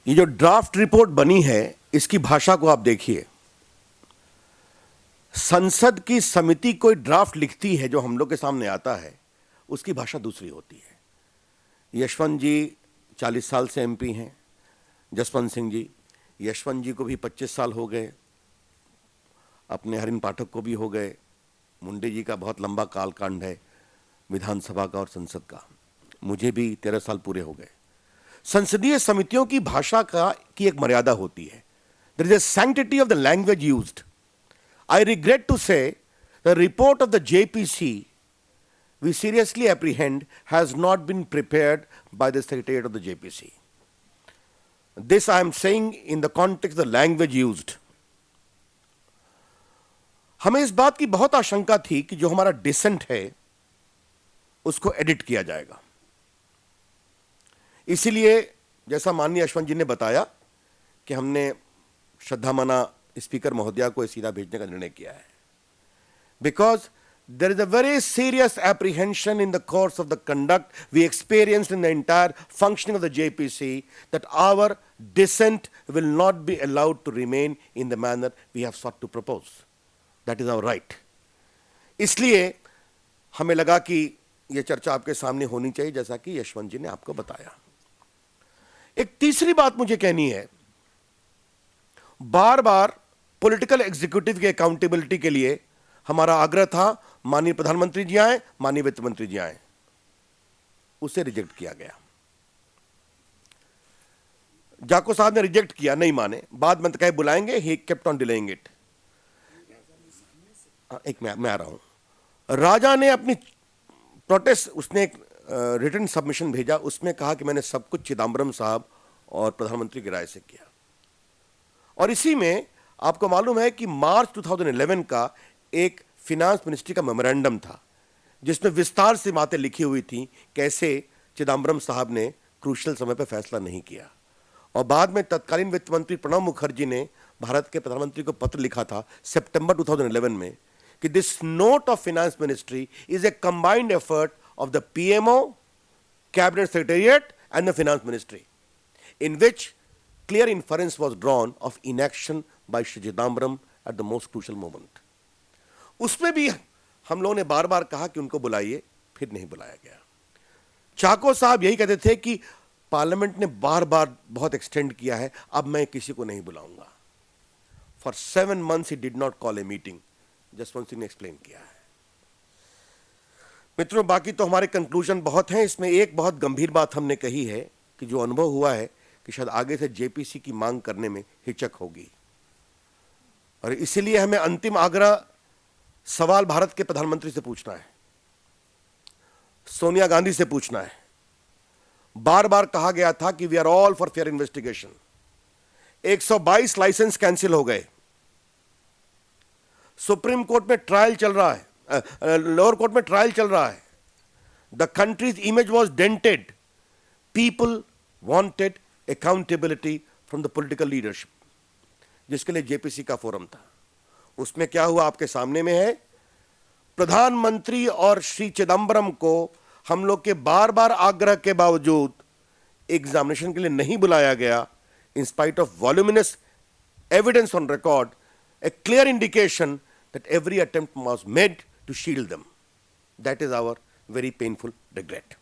ये जो draft report बनी है, इसकी भाषा को आप देखिए। संसद की समिति कोई ड्राफ्ट लिखती है, जो हम लोग के सामने आता है, उसकी भाषा दूसरी होती है। यशवंत जी 40 साल से एमपी हैं, जसवंत सिंह जी, यशवंत जी को भी 25 साल हो गए, अपने हरिन पाठक को भी हो गए, मुंडे जी का बहुत लंबा कालखंड है विधानसभा का और संसद का, मुझे भी 13 साल पूरे हो गए। संसदीय समितियों की भाषा की एक मर्यादा होती है। There is a sanctity of the language used. I regret to say the report of the JPC we seriously apprehend has not been prepared by the Secretariat of the JPC. This I am saying in the context of the language used. हमें इस बात की बहुत आशंका थी कि जो हमारा डिसेंट है उसको एडिट किया जाएगा। इसीलिए जैसा माननीय यशवंत जी ने बताया कि हमने श्रद्धामना स्पीकर महोदया को सीधा भेजने का निर्णय किया है। Because there is a very serious apprehension in the course of the conduct we experienced in the entire functioning of the JPC that our dissent will not be allowed to remain in the manner we have sought to propose. That is our right. इसलिए हमें लगा कि यह चर्चा आपके सामने होनी चाहिए, जैसा कि यशवंत जी ने आपको बताया। एक तीसरी बात मुझे कहनी है, बार बार पॉलिटिकल एग्जीक्यूटिव की अकाउंटेबिलिटी के लिए हमारा आग्रह था, माननीय प्रधानमंत्री जी आए, माननीय वित्त मंत्री जी आए, उसे रिजेक्ट किया गया। जाको साहब ने रिजेक्ट किया, नहीं माने, बाद में कहे बुलाएंगे, he kept on delaying it. एक मैं आ रहा हूं। राजा ने अपनी प्रोटेस्ट, उसने एक रिटन सबमिशन भेजा, उसमें कहा कि मैंने सब कुछ चिदम्बरम साहब और प्रधानमंत्री की राय से किया। और इसी में आपको मालूम है कि मार्च 2011 का एक फिनांस मिनिस्ट्री का मेमोरेंडम था, जिसमें विस्तार से बातें लिखी हुई थी कैसे चिदम्बरम साहब ने क्रूशियल समय पर फैसला नहीं किया। और बाद में तत्कालीन वित्त मंत्री प्रणब मुखर्जी ने भारत के प्रधानमंत्री को पत्र लिखा था सितंबर 2011 में कि this note of finance ministry is a combined effort of the PMO, cabinet secretariat and the finance ministry, in which clear inference was drawn of inaction by Shri Chidambaram at the most crucial moment. उसमें भी हम लोगों ने बार बार कहा कि उनको बुलाइए, फिर नहीं बुलाया गया। चाको साहब यही कहते थे कि पार्लियामेंट ने बार बार बहुत एक्सटेंड किया है, अब मैं किसी को नहीं बुलाऊंगा। For 7 months he did not call a meeting. Jaswant Singh ने एक्सप्लेन किया है। मित्रों, बाकी तो हमारे कंक्लूजन बहुत हैं। इसमें एक बहुत गंभीर बात हमने कही है कि जो अनुभव हुआ है कि शायद आगे से जेपीसी की मांग करने में हिचक होगी, और इसीलिए हमें अंतिम आग्रह सवाल भारत के प्रधानमंत्री से पूछना है, सोनिया गांधी से पूछना है। बार बार कहा गया था कि we are all for fair investigation. 122 licence cancel हो गए, सुप्रीम कोर्ट में ट्रायल चल रहा है, लोअर कोर्ट में ट्रायल चल रहा है। The country's image was dented. People wanted accountability from the political leadership, जिसके लिए जेपीसी का फोरम था। उसमें क्या हुआ आपके सामने में है। प्रधानमंत्री और श्री चिदम्बरम को हम लोग के बार बार आग्रह के बावजूद एग्जामिनेशन के लिए नहीं बुलाया गया, in spite of voluminous evidence on record, a clear indication that every attempt was made to shield them. That is our very painful regret.